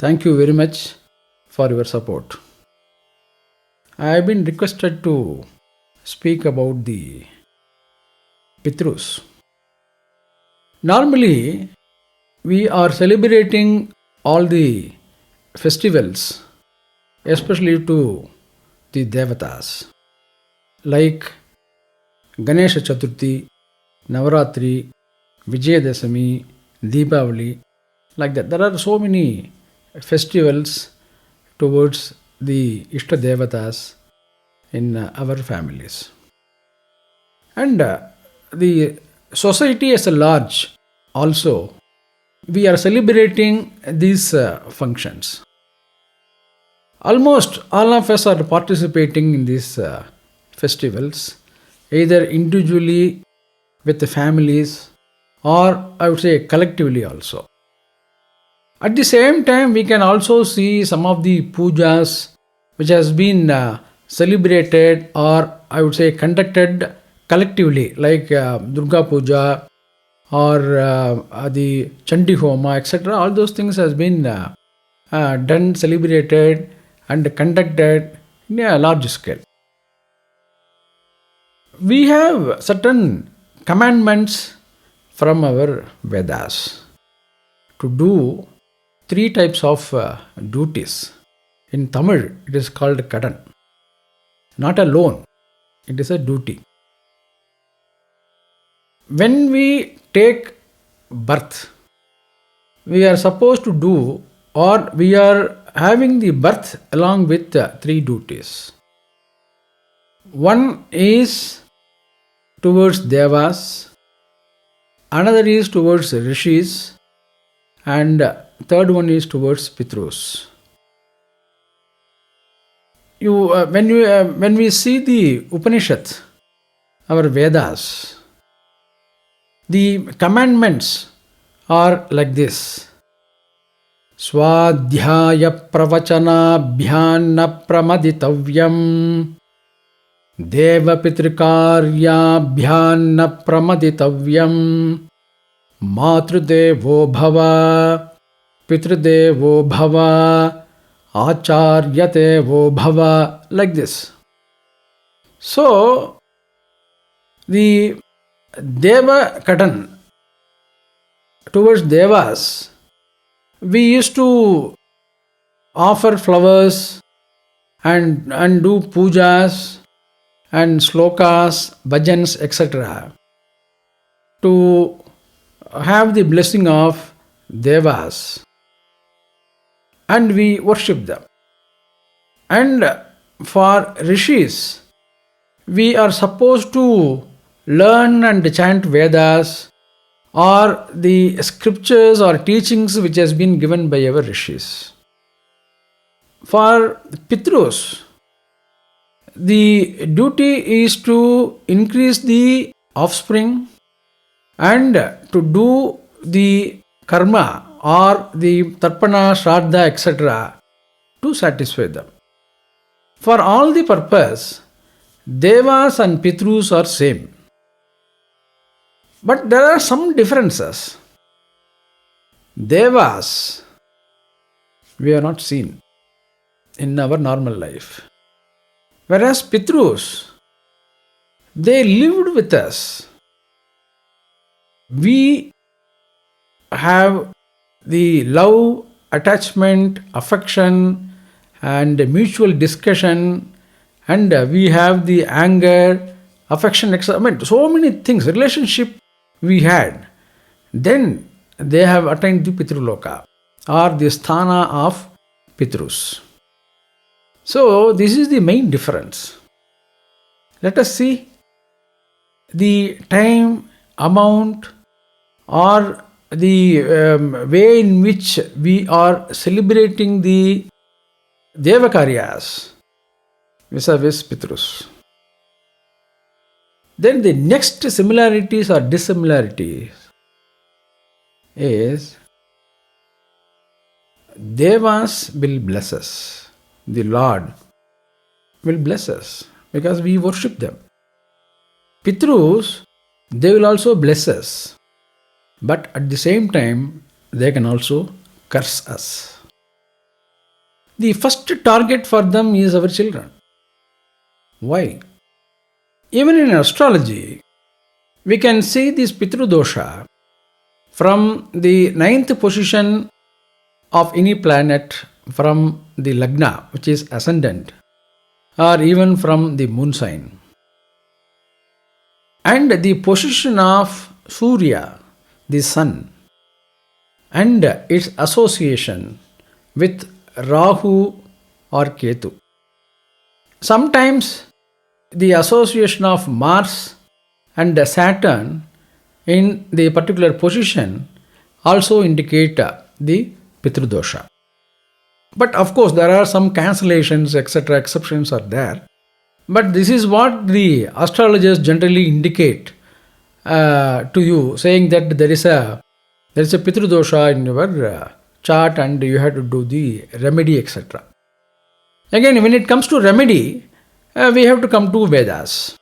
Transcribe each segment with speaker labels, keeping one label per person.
Speaker 1: Thank you very much for your support. I have been requested to speak about the PITRUs. Normally, we are celebrating all the festivals, especially to the Devatas, like Ganesha Chaturthi, Navaratri, Vijayadashami, Deepavali, like that. There are so many festivals towards the Ishta Devatas in our families. And the society as a large also, we are celebrating these functions. Almost all of us are participating in these festivals, either individually with the families or I would say collectively also. At the same time, we can also see some of the pujas which has been celebrated or I would say conducted collectively, like Durga Puja or the Chandi Homa, etc. All those things has been done, celebrated and conducted in a large scale. We have certain commandments from our Vedas to do 3 types of duties. In Tamil, it is called kadan. Not a loan, it is a duty. When we take birth, we are supposed to do or we are having the birth along with 3 duties. One is towards Devas, another is towards Rishis, and third one is towards Pitrus. When we see the Upanishad, our Vedas, the commandments are like this. Swadhyaya pravachanabhyan pramaditavyam Deva pitrikarya pramaditavyam Matrudevo bhava Pitrudevo bhava Acharyatevo bhava, like this. So, the Deva Katan, towards Devas, we used to offer flowers and do pujas and slokas, bhajans, etc. to have the blessing of Devas. And we worship them. And for Rishis, we are supposed to learn and chant Vedas or the scriptures or teachings which has been given by our Rishis. For Pitrus, the duty is to increase the offspring and to do the karma or the Tarpana, Shraddha, etc. to satisfy them. For all the purpose, Devas and Pitrus are same. But there are some differences. Devas, we have not seen in our normal life. Whereas Pitrus, they lived with us. We have the love, attachment, affection and mutual discussion, and we have the anger, affection, etc. I mean, so many things, relationship we had. Then they have attained the Pitruloka or the sthana of Pitrus. So this is the main difference. Let us see the time, amount or the way in which we are celebrating the Devakaryas vis-a-vis Pitrus. Then the next similarities or dissimilarities is Devas will bless us. The Lord will bless us because we worship them. Pitrus, they will also bless us. But at the same time, they can also curse us. the first target for them is our children. Why? Even in astrology, we can see this Pitru dosha from the ninth position of any planet, from the Lagna, which is ascendant, or even from the moon sign. And the position of Surya, the sun, and its association with Rahu or Ketu. Sometimes the association of Mars and Saturn in the particular position also indicate the Pitru dosha. But of course, there are some cancellations, etc., exceptions are there. But this is what the astrologers generally indicate to you, saying that there is a Pitru dosha in your chart and you have to do the remedy, etc. Again, when it comes to remedy, we have to come to Vedas.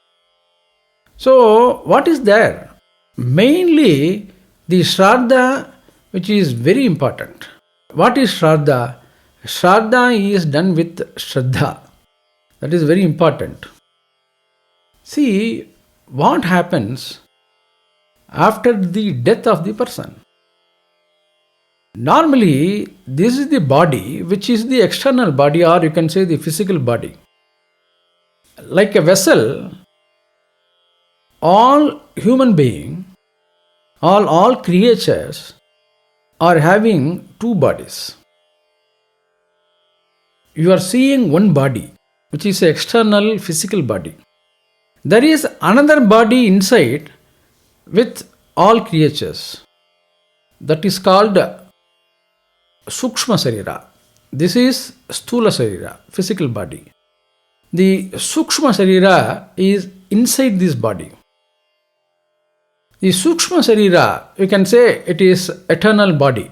Speaker 1: So, what is there? Mainly the Shraddha, which is very important. What is Shraddha? Shraddha is done with Shraddha. That is very important. See, what happens after the death of the person? Normally, this is the body, which is the external body, or you can say the physical body. Like a vessel, all human beings, all creatures are having two bodies. You are seeing one body, which is an external physical body. There is another body inside with all creatures. That is called Sukshma Sarira. This is Sthula Sarira, physical body. The Sukshma Sarira is inside this body. The Sukshma Sarira, you can say it is eternal body.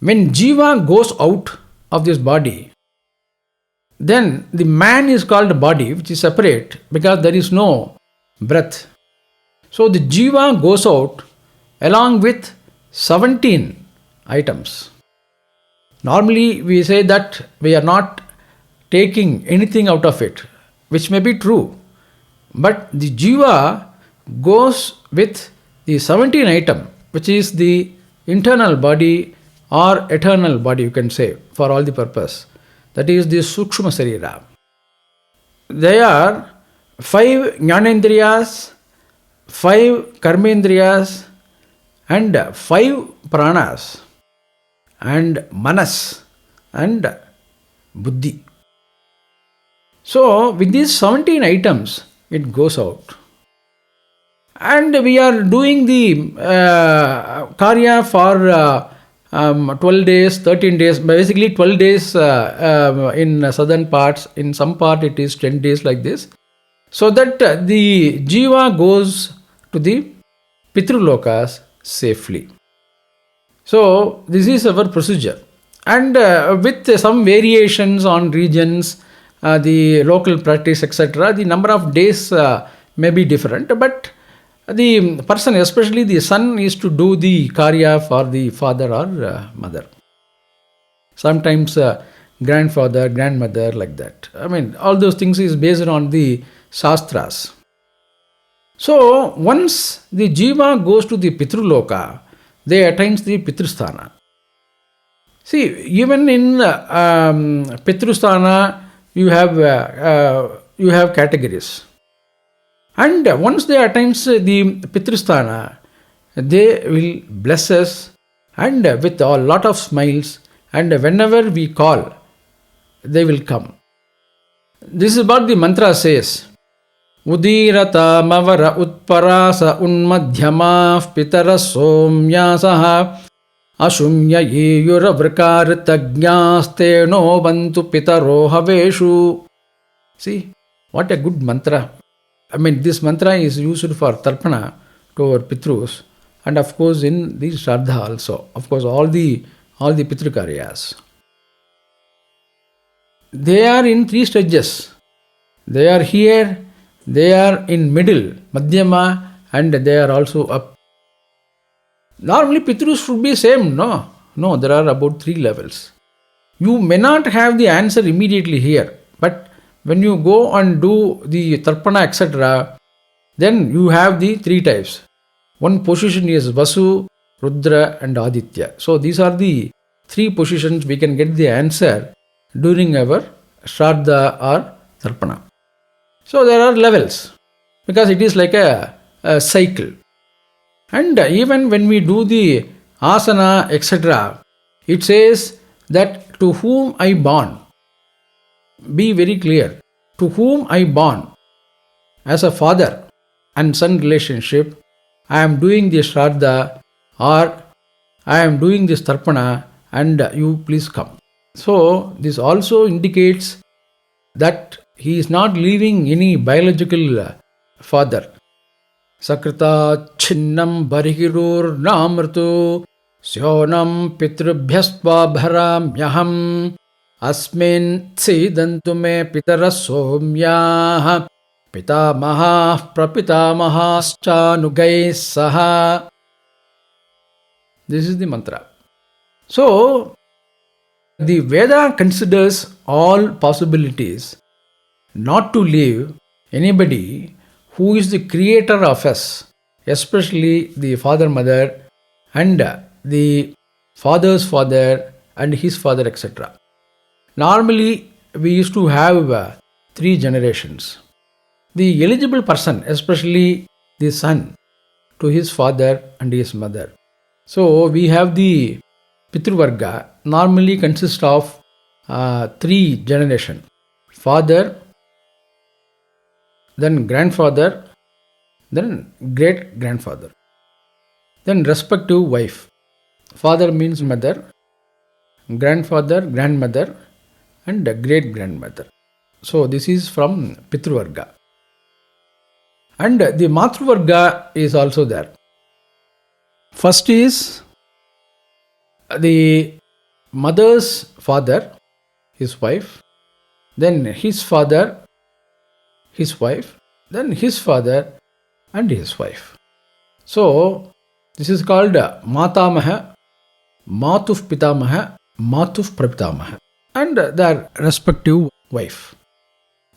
Speaker 1: When Jiva goes out of this body, then the man is called body, which is separate because there is no breath. So the Jiva goes out along with 17 items. Normally we say that we are not taking anything out of it, which may be true. But the Jiva goes with the 17 item, which is the internal body or eternal body, you can say, for all the purpose. That is the Sukshma Sarira. They are 5 Jnanendriyas, 5 Karmendriyas, and 5 Pranas, and Manas, and Buddhi. So, with these 17 items, it goes out. And we are doing the Karya for 12 days, 13 days, basically 12 days in southern parts, in some part it is 10 days like this. So that the Jiva goes to the Pitru Lokas safely. So this is our procedure. And with some variations on regions, the local practice, etc., the number of days may be different, but the person, especially the son, is to do the karya for the father or mother. Sometimes grandfather, grandmother, like that. I mean, all those things is based on the shastras. So, once the jiva goes to the Pitru Loka, they attains the Pitrusthana. See, even in Pitrusthana, you have categories. And once they attains the Pitrusthana, they will bless us and with a lot of smiles, and whenever we call, they will come. This is what the mantra says. Udirata mavara utparasa unmadhyama pitara somyasaha ashumya yeyura vrkartagyaste no bantu pitaro haveshu. See, what a good mantra. I mean, this mantra is used for Tarpana to our Pitrus, and of course in the Shraddha also. Of course, all the Pitru Karyas. They are in 3 stages. They are here, they are in middle, Madhyama, and they are also up. Normally Pitrus should be same, no? No, there are about 3 levels. You may not have the answer immediately here, but when you go and do the Tarpana, etc., then you have the three types. One position is Vasu, Rudra, and Aditya. So these are the three positions we can get the answer during our Shraddha or Tarpana. So there are levels because it is like a cycle. And even when we do the asana, etc., it says that to whom I born. Be very clear. To whom I born. As a father and son relationship, I am doing this Shraddha or I am doing this Tarpana and you please come. So this also indicates that he is not leaving any biological father. Sakrita chinnam barihirur namrtu Syonam pitrubhyasva bharamyaham Asmin tsidantu me pitarasomyah Pitamahah prapitamahaschanugai saha. This is the mantra. So, the Veda considers all possibilities not to leave anybody who is the creator of us, especially the father, mother, and the father's father and his father, etc. Normally, we used to have 3 generations. The eligible person, especially the son, to his father and his mother. So, we have the PITRU Varga, normally consists of 3 generations. Father, then grandfather, then great grandfather, then respective wife. Father means mother, grandfather, grandmother, and great grandmother. So this is from PITRU Varga. And the Matru Varga is also there. First is the mother's father, his wife, then his father, his wife, then his father and his wife. So this is called Matamaha, Matuf Pitamaha, Matuf Prapitamaha, and their respective wife.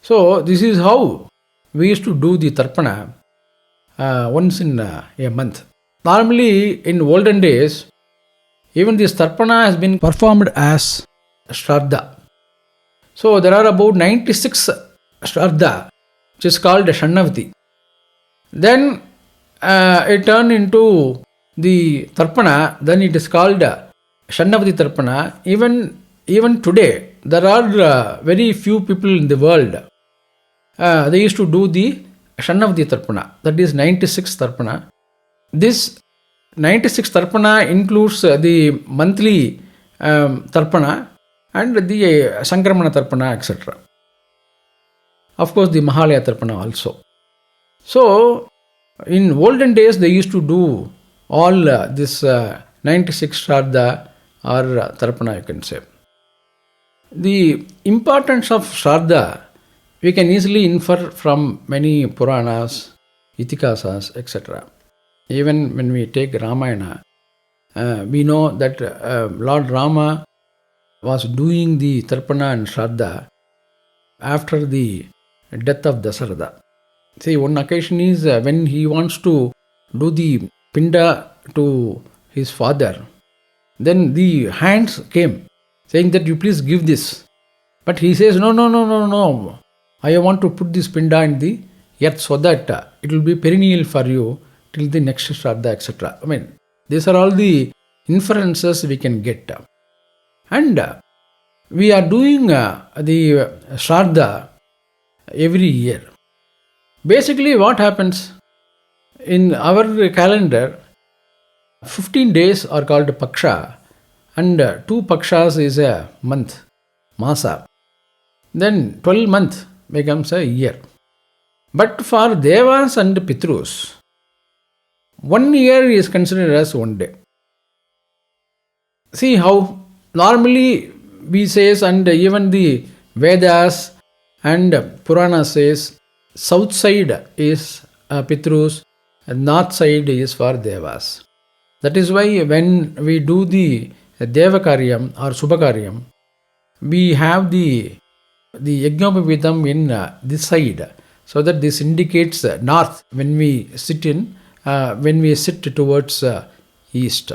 Speaker 1: So this is how we used to do the Tarpana once in a month. Normally in olden days, even this Tarpana has been performed as Shraddha. So there are about 96 Shraddha, which is called Shannavati. Then it turned into the Tarpana, then it is called Shannavati Tarpana. Even today, there are very few people in the world. They used to do the Shannavati Tarpana, that is 96 Tarpana. This 96 Tarpana includes the monthly Tarpana and the Sankramana Tarpana, etc. Of course, the Mahalaya Tarpana also. So, in olden days, they used to do all this 96 Shraddha or Tarpana, you can say. The importance of Shraddha, we can easily infer from many Puranas, Itikasas, etc. Even when we take Ramayana, we know that Lord Rama was doing the Tarpana and Shraddha after the death of Dasharatha. See, one occasion is when he wants to do the Pinda to his father, then the hands came saying that you please give this. But he says, no. I want to put this Pinda in the earth so that it will be perennial for you till the next Shraddha, etc. I mean, these are all the inferences we can get. And we are doing the Shraddha every year. Basically, what happens in our calendar, 15 days are called Paksha, and 2 Pakshas is a month, Masa. Then 12 month becomes a year. But for Devas and Pitrus, 1 year is considered as 1 day. See how normally we says, and even the Vedas and Purana says, south side is Pitrus, and north side is for Devas. That is why when we do the Devakaryam or Subhakaryam, we have the Yajnapavitam in this side, so that this indicates north when we sit towards east.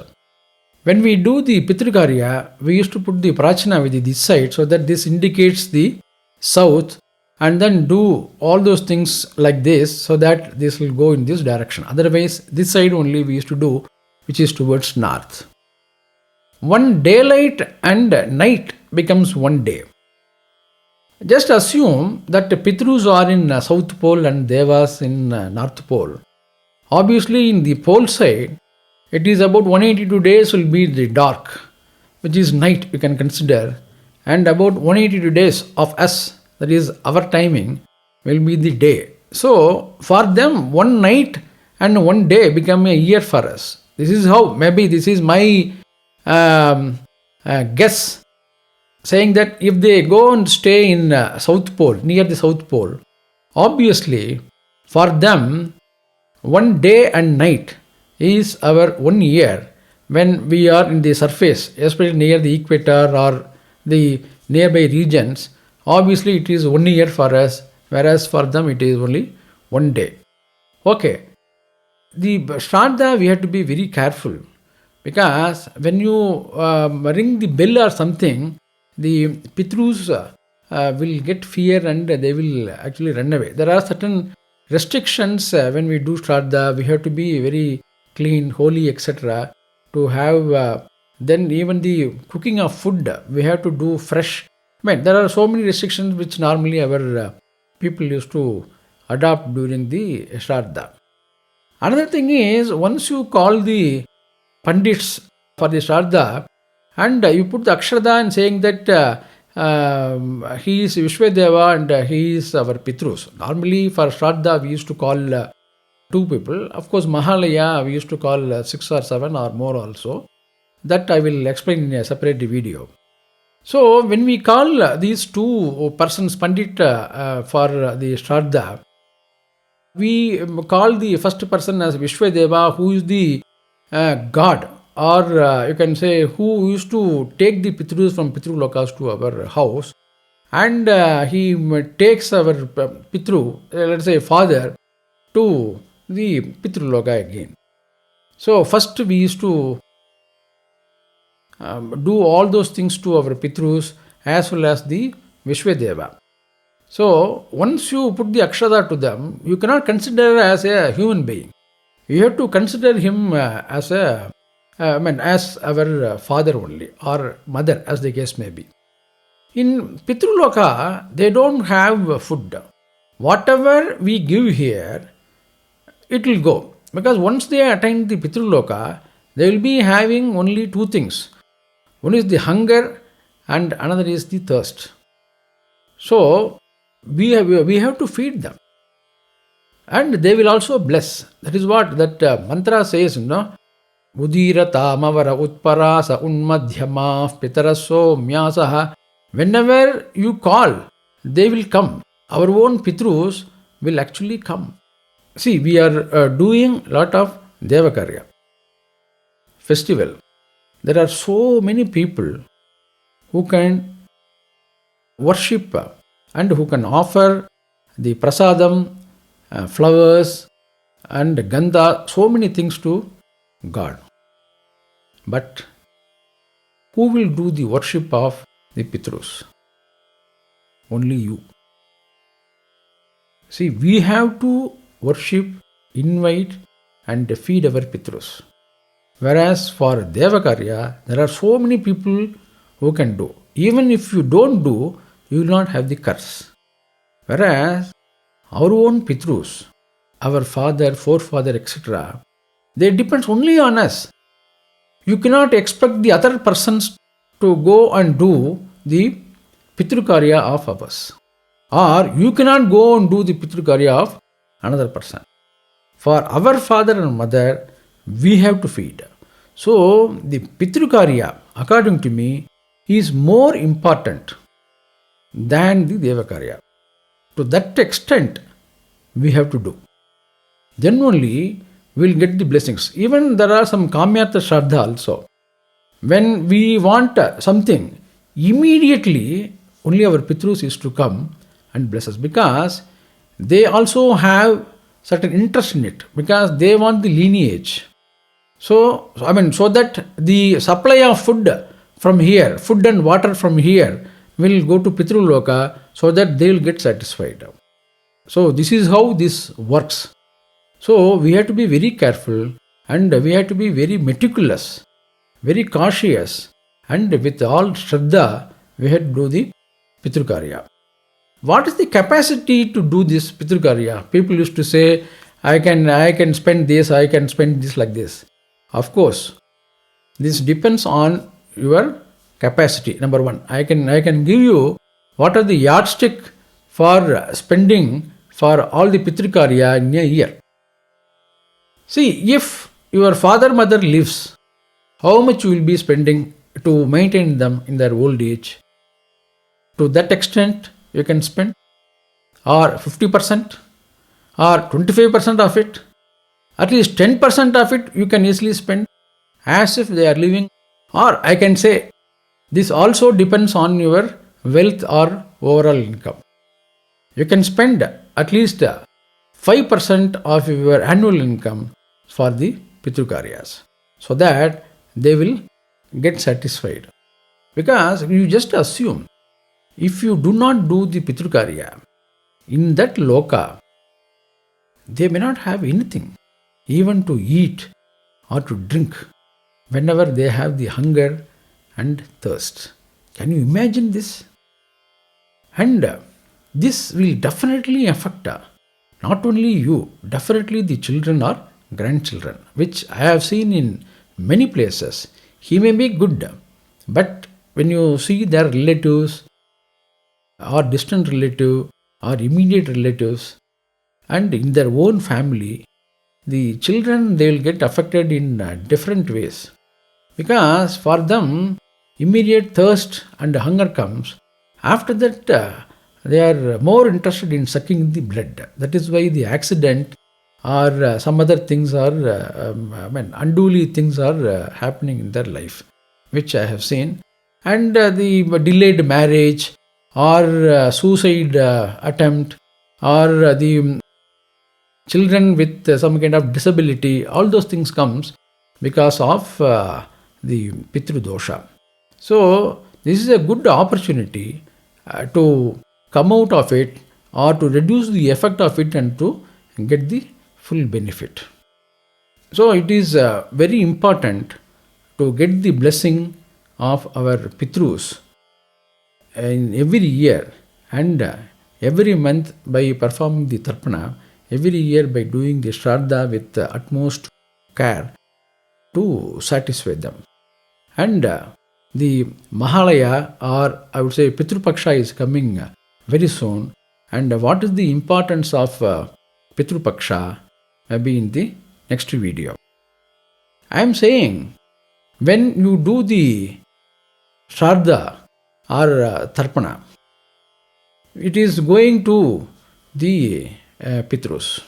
Speaker 1: When we do the Pitrukarya, we used to put the Prachana with this side, so that this indicates the south, and then do all those things like this, so that this will go in this direction. Otherwise, this side only we used to do, which is towards north. One daylight and night becomes one day. Just assume that Pitrus are in South Pole and Devas in North Pole. Obviously, in the pole side, it is about 182 days will be the dark, which is night we can consider, and about 182 days of us, that is our timing, will be the day. So, for them, one night and one day become a year for us. This is how, maybe this is my guess, saying that if they go and stay in South Pole, near the South Pole, obviously for them one day and night is our 1 year when we are in the surface, especially near the equator or the nearby regions. Obviously it is 1 year for us, whereas for them it is only 1 day. Okay, the Shraddha we have to be very careful, because when you ring the bell or something, the Pitrus will get fear and they will actually run away. There are certain restrictions when we do Shraddha. We have to be very clean, holy, etc. To have, then even the cooking of food, we have to do fresh. There are so many restrictions which normally our people used to adopt during the Shraddha. Another thing is, once you call the Pandits for the Shraddha, and you put the Akshada and saying that he is Vishwadeva and he is our Pitrus. Normally for Shraddha we used to call 2 people. Of course Mahalaya we used to call 6 or 7 or more also. That I will explain in a separate video. So when we call these 2 persons Pandit for the Shraddha, we call the first person as Vishwadeva, who is the God, or you can say who used to take the Pitrus from Pitru Lokas to our house, and he takes our Pitru, let's say father, to the Pitru Loka again. So first we used to do all those things to our Pitrus as well as the Vishwadeva. So once you put the Akshada to them, you cannot consider as a human being. You have to consider him as our father only, or mother, as the case may be. In Pitruloka, they don't have food. Whatever we give here, it will go. Because once they attain the Pitruloka, they will be having only 2 things. One is the hunger and another is the thirst. So, we have to feed them. And they will also bless. That is what that mantra says, Udira tamavara utparasa unmadhyama pitaraso myasaha. Whenever you call, they will come. Our own Pitrus will actually come. See, we are doing a lot of Devakarya festival. There are so many people who can worship and who can offer the prasadam, flowers and gandha, so many things to God. But who will do the worship of the Pitrus? Only you. See, we have to worship, invite and feed our Pitrus. Whereas for Devakarya, there are so many people who can do. Even if you don't do, you will not have the curse. Whereas our own Pitrus, our father, forefather, etc., they depend only on us. You cannot expect the other persons to go and do the Pitrukarya of ours. Or you cannot go and do the Pitrukarya of another person. For our father and mother, we have to feed. So, the Pitrukarya, according to me, is more important than the Devakarya. To that extent, we have to do. Then only we will get the blessings. Even there are some Kamyartha Shraddha also. When we want something, immediately only our Pitrus is to come and bless us, because they also have certain interest in it, because they want the lineage. So that the supply of food from here, food and water from here will go to Pitru Loka, so that they will get satisfied. So this is how this works. So we have to be very careful, and we have to be very meticulous, very cautious, and with all Shraddha we have to do the Pitru Karya. What is the capacity to do this Pitru Karya? People used to say, I can spend this, I can spend this like this. Of course, this depends on your capacity. Number one, I can give you what are the yardstick for spending for all the Pitru Karya in a year. See, if your father, mother lives, how much you will be spending to maintain them in their old age? To that extent you can spend, or 50%, or 25% of it, at least 10% of it you can easily spend as if they are living. Or I can say, this also depends on your wealth or overall income. You can spend at least 5% of your annual income for the Pitru Karyas, so that they will get satisfied. Because you just assume, if you do not do the Pitru Karya, in that loka, they may not have anything, even to eat or to drink, whenever they have the hunger and thirst. Can you imagine this? And this will definitely affect not only you, definitely the children or grandchildren, which I have seen in many places. He may be good, but when you see their relatives or distant relative or immediate relatives, and in their own family, the children, they will get affected in different ways. Because for them, immediate thirst and hunger comes. After that, they are more interested in sucking the blood. That is why the accident or some other things are, unduly things are happening in their life, which I have seen. And the delayed marriage or suicide attempt, or the children with some kind of disability, all those things comes because of the Pitru dosha. So this is a good opportunity to come out of it, or to reduce the effect of it, and to get the full benefit. So it is very important to get the blessing of our Pitrus in every year, and every month by performing the Tarpana, every year by doing the Shraddha with utmost care to satisfy them. And the Mahalaya, or I would say Pitru Paksha, is coming very soon. And what is the importance of Pitru Paksha? Maybe in the next video. I am saying, when you do the Shraddha or Tarpana, it is going to the Pitrus.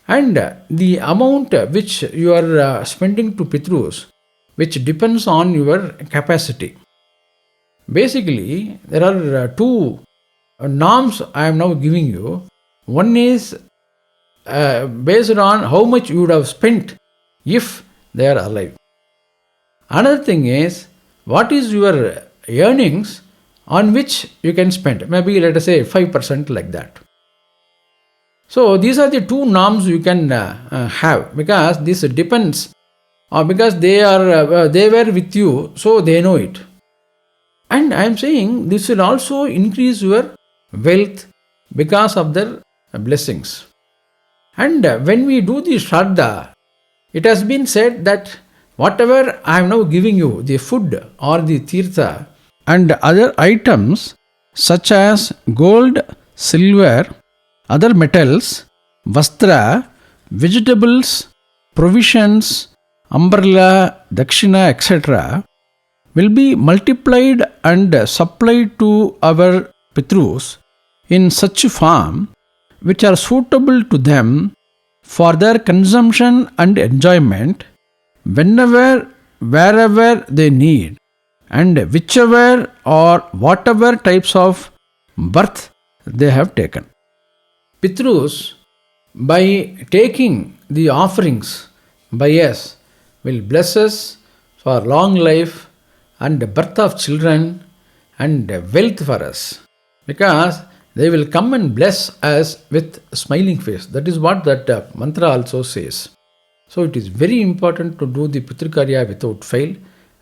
Speaker 1: And the amount which you are spending to Pitrus, which depends on your capacity. Basically, there are two norms I am now giving you. One is based on how much you would have spent if they are alive. Another thing is, what is your earnings on which you can spend? Maybe let us say 5%, like that. So these are the two norms you can have, because this depends, or because they were with you, so they know it. And I am saying this will also increase your wealth because of their blessings. And when we do the Shraddha, it has been said that whatever I am now giving you, the food or the tirtha and other items such as gold, silver, other metals, vastra, vegetables, provisions, umbrella, dakshina, etc., will be multiplied and supplied to our Pitrus in such form which are suitable to them for their consumption and enjoyment whenever, wherever they need, and whichever or whatever types of birth they have taken. Pitrus, by taking the offerings by us, will bless us for long life and birth of children and wealth for us, because they will come and bless us with smiling face. That is what that mantra also says. So it is very important to do the Pitrukarya without fail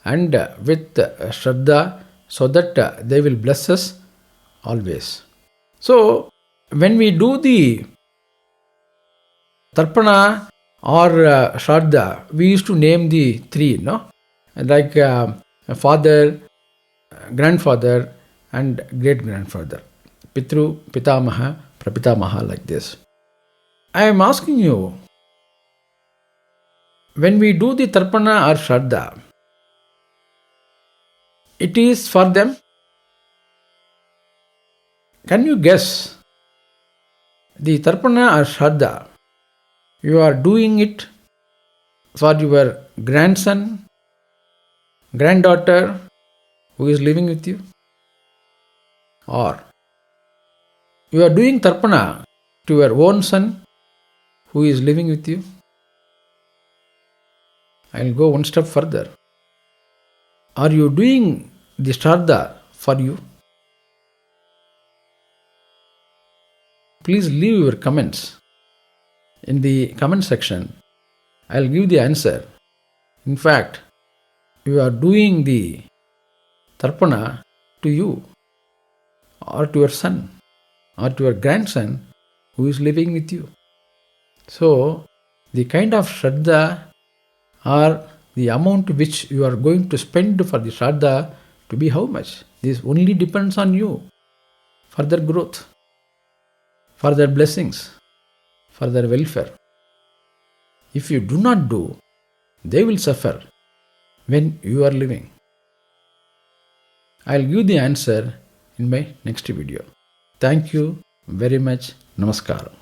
Speaker 1: and with Shraddha, so that they will bless us always. So when we do the Tarpana or Shraddha, we used to name the three, no? Like father, grandfather and great grandfather. Pitru, Pitamaha, Prapitamaha, like this. I am asking you, when we do the Tarpana or Shraddha, it is for them? Can you guess? The Tarpana or Shraddha, you are doing it for your grandson, granddaughter who is living with you? Or you are doing Tarpana to your own son who is living with you? I will go one step further. Are you doing the Shraddha for you? Please leave your comments in the comment section. I will give the answer. In fact, you are doing the Tarpana to you, or to your son, or to your grandson who is living with you. So, the kind of Shraddha or the amount which you are going to spend for the Shraddha to be how much? This only depends on you for their growth, for their blessings, for their welfare. If you do not do, they will suffer when you are living. I will give the answer in my next video. Thank you very much. Namaskaram.